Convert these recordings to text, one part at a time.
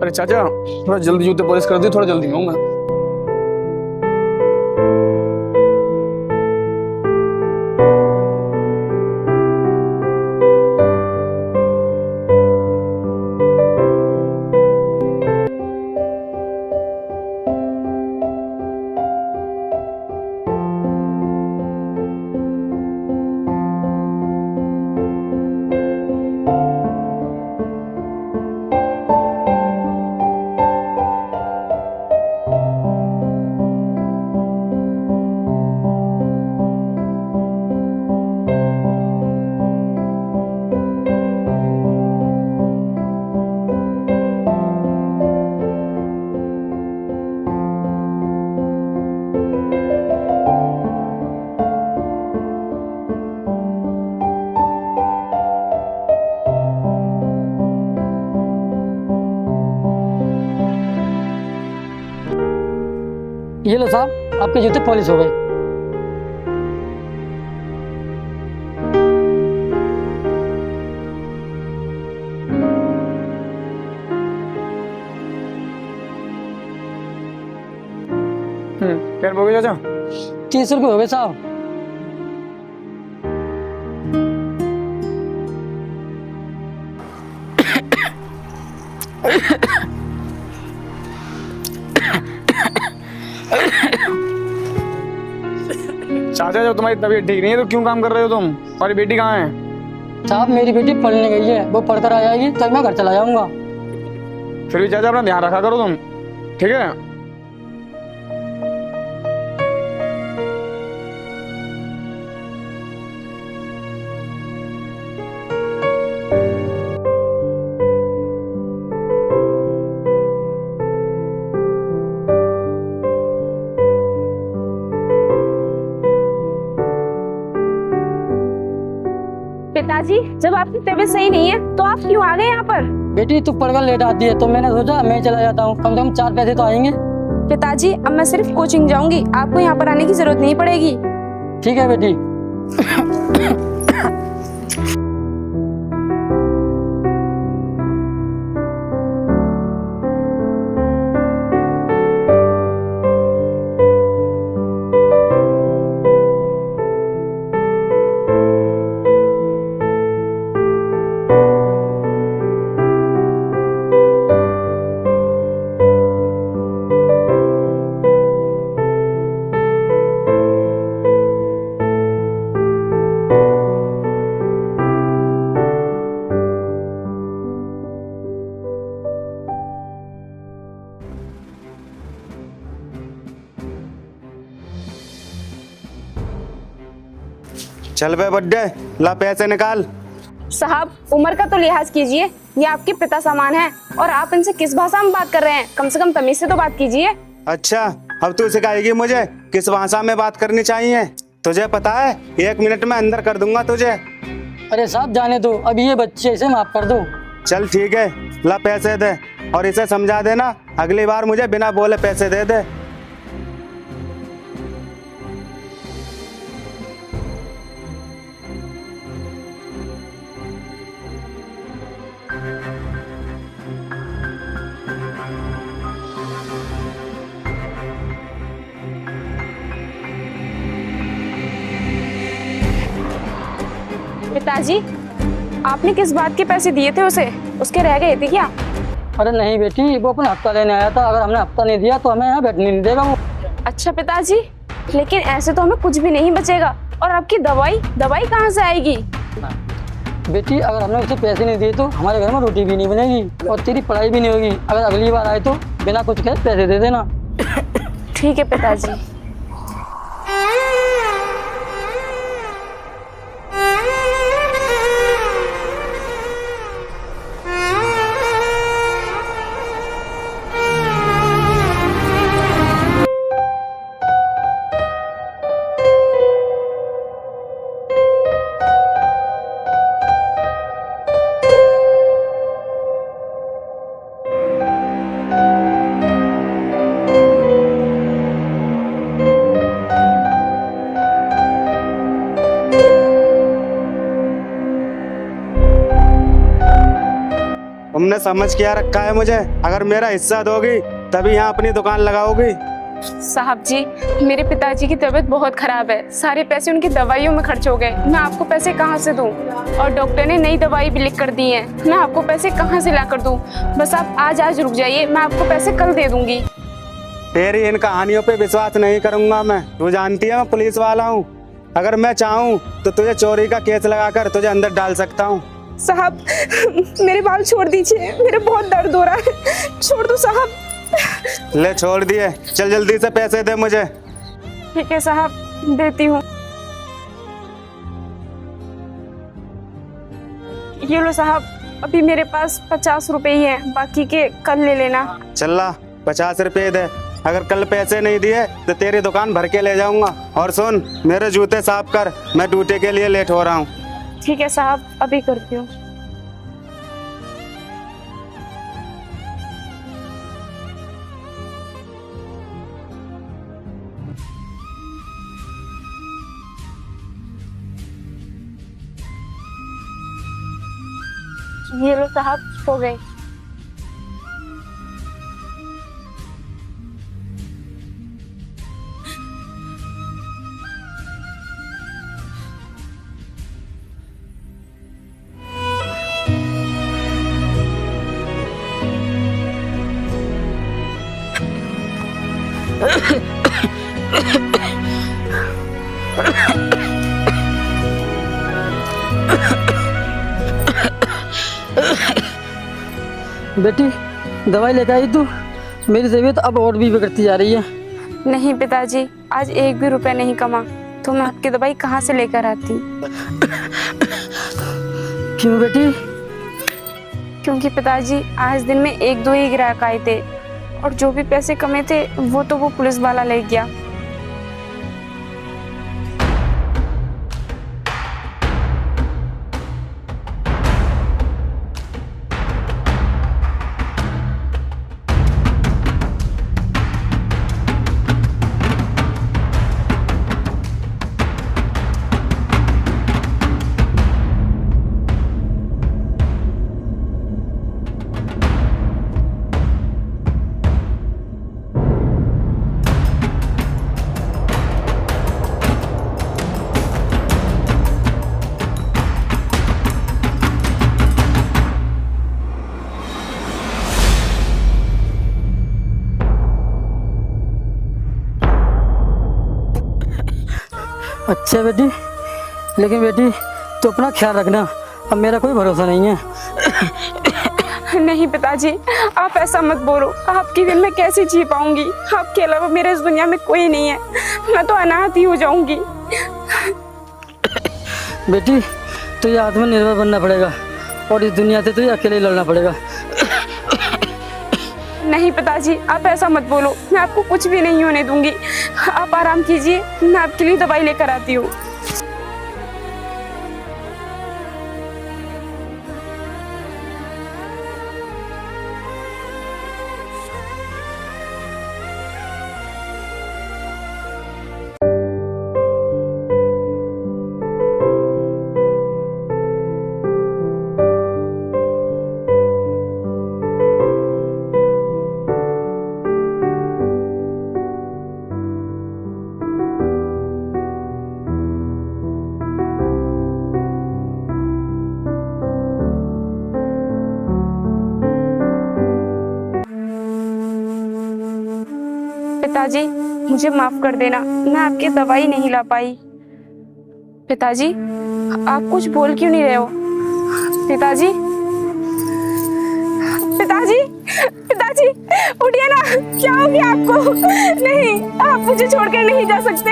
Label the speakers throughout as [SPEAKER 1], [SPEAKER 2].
[SPEAKER 1] अरे चाचा थोड़ा जल्दी जूते पॉलिश कर दी, थोड़ा जल्दी आऊंगा।
[SPEAKER 2] ये लो साहब, आपके जूते पॉलिश हो गए।
[SPEAKER 1] क्या हो गया चाचा?
[SPEAKER 2] 30 रुपये हो गए साहब।
[SPEAKER 1] चाचा जब तुम्हारी तबीयत ठीक नहीं है तो क्यों काम कर रहे हो तुम? तुम्हारी बेटी कहाँ है?
[SPEAKER 2] साहब मेरी बेटी पढ़ने गई है, वो पढ़कर आ जाएगी तब मैं घर चला जाऊंगा।
[SPEAKER 1] फिर भी चाचा अपना ध्यान रखा करो तुम, ठीक है?
[SPEAKER 3] पिताजी जब आपकी तबीयत सही नहीं है तो आप क्यों आ गए यहाँ पर?
[SPEAKER 2] बेटी तू पढ़कर लेट आती है तो मैंने सोचा मैं चला जाता हूँ, कम से कम 4 पैसे तो आएंगे।
[SPEAKER 3] पिताजी अब मैं सिर्फ कोचिंग जाऊंगी, आपको यहाँ पर आने की जरूरत नहीं पड़ेगी।
[SPEAKER 2] ठीक है बेटी।
[SPEAKER 4] चल बे बड्डे, ला पैसे निकाल।
[SPEAKER 3] साहब उम्र का तो लिहाज कीजिए, ये आपके पिता समान है और आप इनसे किस भाषा में बात कर रहे हैं? कम से कम तमीज से तो बात कीजिए।
[SPEAKER 4] अच्छा अब तू सिखाएगी मुझे किस भाषा में बात करनी चाहिए? तुझे पता है 1 मिनट में अंदर कर दूंगा तुझे।
[SPEAKER 2] अरे साहब जाने दो, अब ये बच्चे इसे माफ कर दो।
[SPEAKER 4] चल ठीक है, ला पैसे दे और इसे समझा देना अगली बार मुझे बिना बोले पैसे दे दे।
[SPEAKER 3] पिताजी आपने किस बात के पैसे दिए थे उसे? उसके रह गए थे क्या?
[SPEAKER 2] अरे नहीं बेटी, वो अपना हफ्ता लेने आया था, अगर हमने हफ्ता नहीं दिया तो हमें यहाँ बैठने नहीं देगा वो।
[SPEAKER 3] अच्छा पिताजी, लेकिन ऐसे तो हमें कुछ भी नहीं बचेगा। और आपकी दवाई कहाँ से आएगी?
[SPEAKER 2] बेटी अगर हमने उसे पैसे नहीं दिए तो हमारे घर में रोटी भी नहीं बनेगी और तेरी पढ़ाई भी नहीं होगी। अगर अगली बार आए तो बिना कुछ कहे पैसे दे देना।
[SPEAKER 3] ठीक है पिताजी।
[SPEAKER 4] तूने समझ क्या रखा है मुझे? अगर मेरा हिस्सा दोगी तभी यहाँ अपनी दुकान लगाओगी।
[SPEAKER 3] साहब जी, मेरे पिताजी की तबीयत बहुत खराब है, सारे पैसे उनकी दवाइयों में खर्च हो गए, मैं आपको पैसे कहाँ से दूं? और डॉक्टर ने नई दवाई भी लिख कर दी है, मैं आपको पैसे कहाँ से ला कर दूं? बस आप आज रुक जाइए, मैं आपको पैसे कल दे दूंगी।
[SPEAKER 4] तेरी इन कहानियों पे विश्वास नहीं करूंगा मैं। तू जानती है मैं पुलिस वाला हूँ। अगर मैं चाहूँ तो तुझे चोरी का केस लगाकर तुझे अंदर डाल सकता हूँ।
[SPEAKER 3] साहब, मेरे बाल छोड़ दीजिए, मेरे बहुत दर्द हो रहा है, छोड़ दो साहब।
[SPEAKER 4] ले छोड़ दिए, चल जल्दी से पैसे दे मुझे।
[SPEAKER 3] ठीक है साहब, देती हूँ। ये लो साहब, अभी मेरे पास 50 रुपए ही हैं, बाकी के कल ले लेना।
[SPEAKER 4] चल 50 रुपए दे। अगर कल पैसे नहीं दिए तो तेरी दुकान भर के ले जाऊंगा। और सुन, मेरे जूते साफ कर, मैं ड्यूटी के लिए लेट हो रहा हूँ।
[SPEAKER 3] ठीक है साहब, अभी करती हूँ। ये लो साहब, हो गए।
[SPEAKER 2] बेटी, दवाई लेकर आई तू? मेरी तबीयत अब और भी बिगड़ती जा रही है।
[SPEAKER 3] नहीं पिताजी, आज एक भी रुपया नहीं कमा तो मैं आपकी दवाई कहाँ से लेकर आती?
[SPEAKER 2] क्यों बेटी?
[SPEAKER 3] क्योंकि पिताजी, आज दिन में 1-2 ही ग्राहक आए थे और जो भी पैसे कमे थे वो तो वो पुलिस वाला ले गया।
[SPEAKER 2] अच्छा बेटी, लेकिन बेटी तो अपना ख्याल रखना, अब मेरा कोई भरोसा नहीं है।
[SPEAKER 3] नहीं पिताजी, आप ऐसा मत बोलो, आपकी बिन मैं कैसे जी पाऊंगी? आपके अलावा मेरे इस दुनिया में कोई नहीं है, मैं तो अनाथ ही हो जाऊंगी।
[SPEAKER 2] बेटी, तुझे आत्मनिर्भर बनना पड़ेगा और इस दुनिया से तुझे अकेले लड़ना पड़ेगा।
[SPEAKER 3] नहीं पिताजी, आप ऐसा मत बोलो, मैं आपको कुछ भी नहीं होने दूंगी। आप आराम कीजिए, मैं आपके लिए दवाई लेकर आती हूँ। पिताजी, मुझे माफ कर देना, मैं आपकी दवाई नहीं ला पाई। पिताजी, आप कुछ बोल क्यों नहीं रहे हो? पिताजी, पिताजी, पिताजी, उठिए ना, क्या हो गया आपको? नहीं, आप मुझे छोड़कर नहीं जा सकते।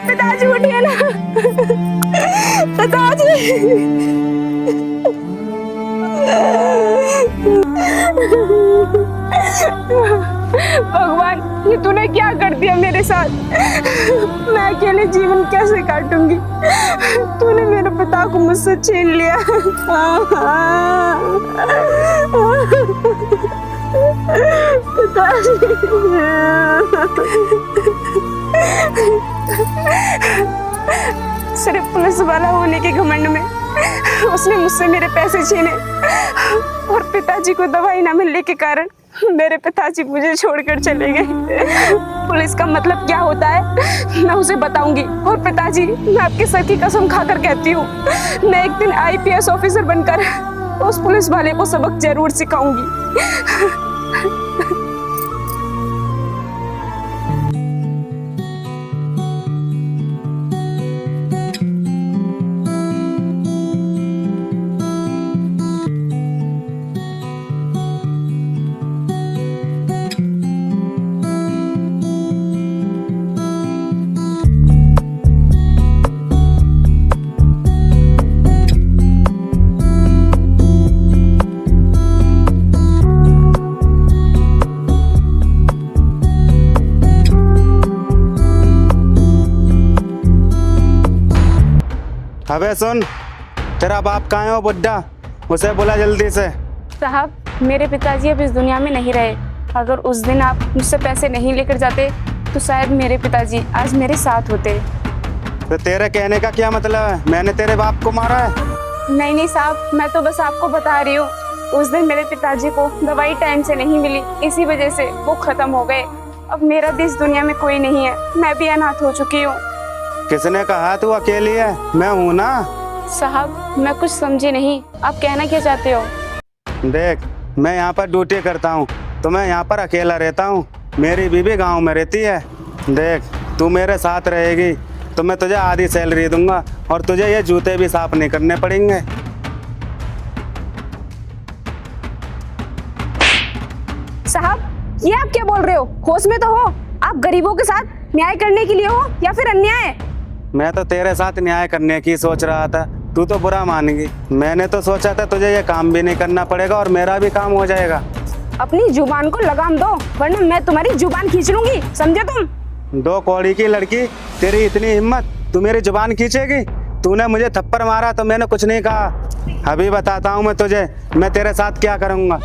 [SPEAKER 3] पिताजी उठिए ना, पिताजी। भगवान, ये तूने क्या कर दिया मेरे साथ? मैं अकेले जीवन कैसे काटूंगी? तूने मेरे पिता को मुझसे छीन लिया। सिर्फ पुलिस वाला होने के घमंड में उसने मुझसे मेरे पैसे छीने और पिताजी को दवाई ना मिलने के कारण मेरे पिताजी मुझे छोड़कर चले गए। पुलिस का मतलब क्या होता है मैं उसे बताऊंगी। और पिताजी, मैं आपके सर की कसम खाकर कहती हूँ, मैं एक दिन आईपीएस ऑफिसर बनकर उस पुलिस वाले को सबक जरूर सिखाऊंगी।
[SPEAKER 4] अबे सुन, तेरा बाप कहाँ है वो बुड्ढा, उसे बुला जल्दी से।
[SPEAKER 3] साहब, मेरे पिताजी अब इस दुनिया में नहीं रहे। अगर उस दिन आप मुझसे पैसे नहीं लेकर जाते तो शायद मेरे पिताजी आज मेरे साथ होते।
[SPEAKER 4] तो तेरे कहने का क्या मतलब है? मैंने तेरे बाप को मारा है?
[SPEAKER 3] नहीं नहीं साहब, मैं तो बस आपको बता रही हूँ, उस दिन मेरे पिताजी को दवाई टाइम से नहीं मिली, इसी वजह से वो खत्म हो गए। अब मेरा भी इस दुनिया में कोई नहीं है, मैं भी अनाथ हो चुकी हूँ।
[SPEAKER 4] किसने कहा तू अकेली है? मैं हूँ ना।
[SPEAKER 3] साहब, मैं कुछ समझी नहीं, आप कहना क्या चाहते हो?
[SPEAKER 4] देख, मैं यहाँ पर ड्यूटी करता हूँ तो मैं यहाँ पर अकेला रहता हूँ। मेरी बीवी गांव में रहती है। देख, तू मेरे साथ रहेगी तो मैं तुझे आधी सैलरी दूंगा और तुझे ये जूते भी साफ नहीं करने पड़ेंगे।
[SPEAKER 3] साहब, ये आप क्या बोल रहे हो? होश में तो हो? आप गरीबों के साथ न्याय करने के लिए हो या फिर अन्याय?
[SPEAKER 4] मैं तो तेरे साथ न्याय करने की सोच रहा था, तू तो बुरा मानेगी। मैंने तो सोचा था तुझे ये काम भी नहीं करना पड़ेगा और मेरा भी काम हो जाएगा।
[SPEAKER 3] अपनी जुबान को लगाम दो, वरना मैं तुम्हारी जुबान खींच लूंगी, समझे तुम?
[SPEAKER 4] दो कौड़ी की लड़की, तेरी इतनी हिम्मत, तू मेरी जुबान खींचेगी? तूने मुझे थप्पड़ मारा तो मैंने कुछ नहीं कहा। अभी बताता हूँ मैं तुझे, मैं तेरे साथ क्या करूँगा।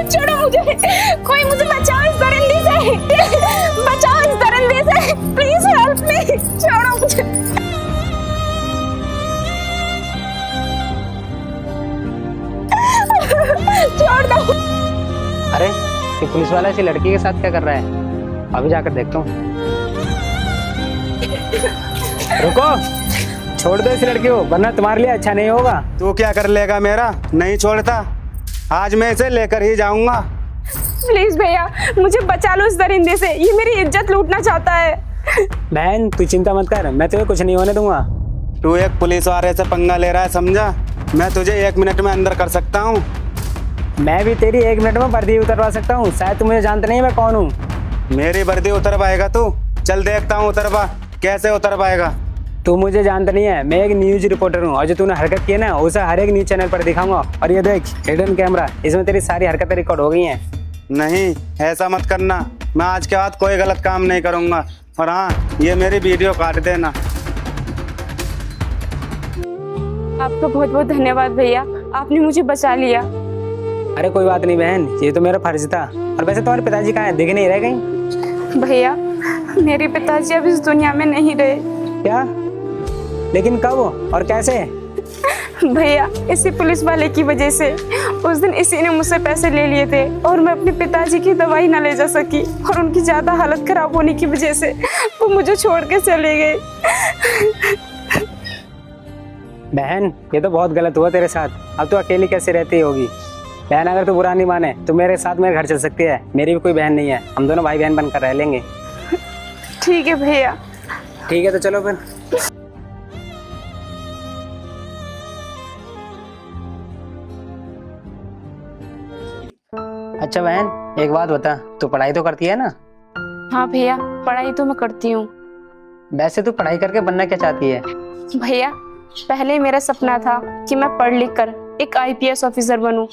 [SPEAKER 3] छोड़ो मुझे, कोई मुझे बचाओ इस दरिंदे से, बचाओ इस दरिंदे से, प्लीज हेल्प मी, छोड़ो मुझे। छोड़ दो।
[SPEAKER 2] अरे ये पुलिस वाला इसी लड़की के साथ क्या कर रहा है? अभी जाकर देखता हूँ।
[SPEAKER 1] रुको, छोड़ दो इस लड़की को, वरना तुम्हारे लिए अच्छा नहीं होगा।
[SPEAKER 4] तू क्या कर लेगा मेरा? नहीं छोड़ता, आज मैं इसे लेकर ही जाऊंगा।
[SPEAKER 3] प्लीज भैया, मुझे बचा लो इस दरिंदे से, ये मेरी इज्जत लूटना चाहता है।
[SPEAKER 1] बहन, तू चिंता मत कर, मैं तुझे कुछ नहीं होने दूंगा।
[SPEAKER 4] तू एक पुलिस वाले से पंगा ले रहा है, समझा? मैं तुझे 1 मिनट में अंदर कर सकता हूँ।
[SPEAKER 1] मैं भी तेरी 1 मिनट में वर्दी उतरवा सकता हूँ। शायद तू मुझे जानते नहीं मैं कौन हूँ।
[SPEAKER 4] मेरी वर्दी उतर पाएगा तू? चल देखता हूँ उतरवा, कैसे उतर पाएगा।
[SPEAKER 1] तू मुझे जानता नहीं है, मैं एक न्यूज रिपोर्टर हूँ और जो तूने हरकत की है ना, उसे हर एक न्यूज चैनल पर दिखाऊंगा। और ये देख, हिडन कैमरा, इसमें तेरी सारी हरकतें रिकॉर्ड हो गई हैं।
[SPEAKER 4] नहीं, ऐसा मत करना, मैं आज के बाद कोई गलत काम नहीं करूँगा। और हाँ, ये मेरी वीडियो काट देना।
[SPEAKER 3] आपका बहुत बहुत धन्यवाद भैया, आपने मुझे बचा लिया।
[SPEAKER 1] अरे कोई बात नहीं बहन, ये तो मेरा फर्ज था। और वैसे तुम्हारे पिताजी कहाँ हैं? दिख नहीं रहे कहीं?
[SPEAKER 3] भैया, मेरे पिताजी अब इस दुनिया में नहीं रहे।
[SPEAKER 1] क्या? लेकिन कब और कैसे?
[SPEAKER 3] भैया, इसी पुलिस वाले की वजह से उस दिन इसी ने मुझसे पैसे ले लिए थे और मैं अपने पिताजी की दवाई ना ले जा सकी, और उनकी ज्यादा हालत खराब होने की वजह से वो मुझे छोड़ के चले गए।
[SPEAKER 1] बहन, ये तो बहुत गलत हुआ तेरे साथ। अब तो अकेली कैसे रहती होगी? बहन, अगर तू बुरा नहीं माने तो मेरे साथ मेरे घर चल सकती है। मेरी भी कोई बहन नहीं है, हम दोनों भाई बहन बनकर रह लेंगे।
[SPEAKER 3] ठीक है भैया।
[SPEAKER 1] ठीक है, तो चलो फिर। अच्छा बहन, एक बात बता, तू पढ़ाई तो करती है ना?
[SPEAKER 3] हाँ भैया, पढ़ाई तो मैं करती हूँ।
[SPEAKER 1] वैसे तू पढ़ाई करके बनना क्या चाहती है?
[SPEAKER 3] भैया, पहले मेरा सपना था कि मैं पढ़ लिख कर एक आईपीएस ऑफिसर बनूं,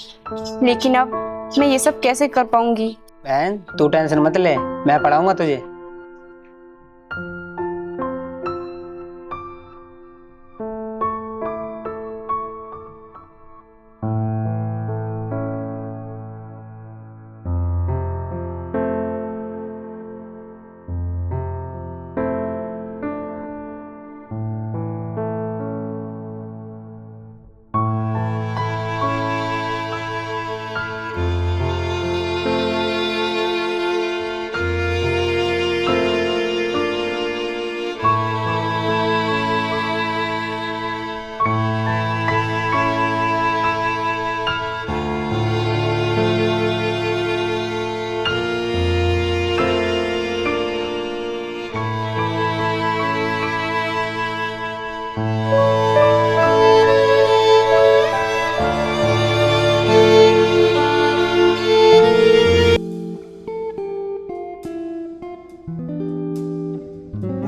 [SPEAKER 3] लेकिन अब मैं ये सब कैसे कर पाऊंगी?
[SPEAKER 1] बहन, तू टेंशन मत ले, मैं पढ़ाऊंगा तुझे।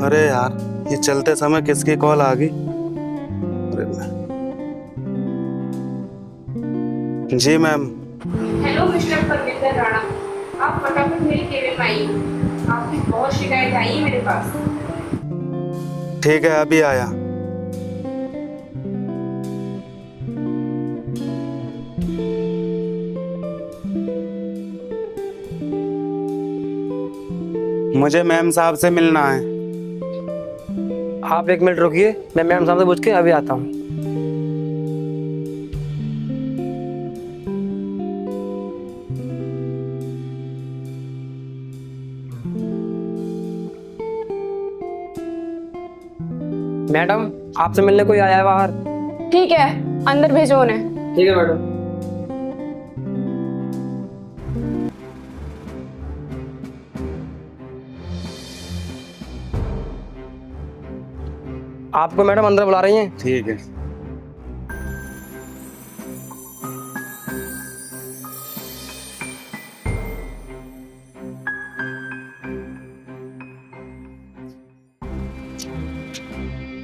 [SPEAKER 4] अरे यार, ये चलते समय किसकी कॉल आ गई? जी ma'am.
[SPEAKER 3] Hello mister Parvinder Rana, आप फटाफट मेरे केबिन में आइए। आपकी बहुत शिकायत आई है मेरे पास।
[SPEAKER 4] ठीक है, अभी आया। मुझे मैम साहब से मिलना है।
[SPEAKER 5] आप 1 मिनट रुकिए, मैं मैम साहब से पूछ के अभी आता हूँ। मैडम, आपसे मिलने कोई आया है बाहर?
[SPEAKER 3] ठीक है, अंदर भेजो उन्हें।
[SPEAKER 5] ठीक है मैडम। आपको मैडम अंदर बुला रही हैं।
[SPEAKER 4] ठीक है।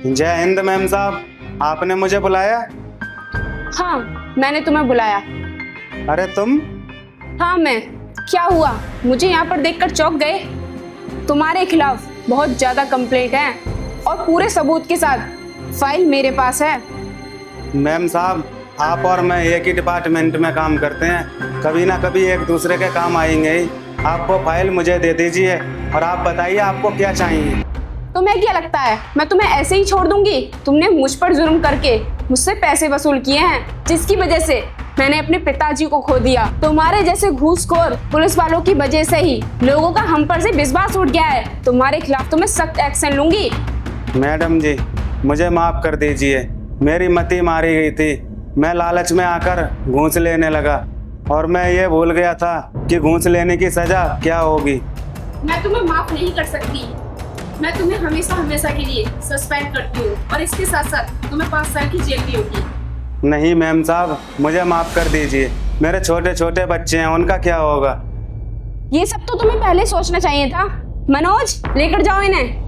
[SPEAKER 4] जय हिंद मैम साहब, आपने मुझे बुलाया?
[SPEAKER 3] हाँ, मैंने तुम्हें बुलाया।
[SPEAKER 4] अरे तुम?
[SPEAKER 3] हाँ मैं। क्या हुआ, मुझे यहाँ पर देखकर चौंक गए? तुम्हारे खिलाफ बहुत ज्यादा कंप्लेंट है और पूरे सबूत के साथ। फाइल मेरे पास है।
[SPEAKER 4] मैम साहब, आप और मैं एक ही डिपार्टमेंट में काम करते हैं, कभी ना कभी एक दूसरे के काम आएंगे ही। आप वो फाइल मुझे दे दीजिए और आप बताइए आपको क्या चाहिए।
[SPEAKER 3] तुम्हें क्या लगता है मैं तुम्हें ऐसे ही छोड़ दूंगी? तुमने मुझ पर जुर्म करके मुझसे पैसे वसूल किए हैं, जिसकी वजह से मैंने अपने पिताजी को खो दिया। तुम्हारे जैसे घूसखोर पुलिस वालों की वजह से ही लोगों का हम पर से विश्वास उठ गया है। तुम्हारे खिलाफ तो मैं सख्त एक्शन लूंगी।
[SPEAKER 4] मैडम जी, मुझे माफ कर दीजिए, मेरी मति मारी गई थी। मैं लालच में आकर घूस लेने लगा और मैं ये भूल गया था कि घूस लेने की सजा क्या होगी।
[SPEAKER 3] मैं तुम्हें माफ नहीं कर सकती। मैं तुम्हें हमेशा हमेशा के लिए सस्पेंड करती हूँ और इसके साथ साथ तुम्हें 5 साल की जेल भी होगी।
[SPEAKER 4] नहीं मैम साहब, मुझे माफ कर दीजिए। मेरे छोटे छोटे बच्चे हैं, उनका क्या होगा?
[SPEAKER 3] ये सब तो तुम्हें पहले सोचना चाहिए था। मनोज, लेकर जाओ इन्हें।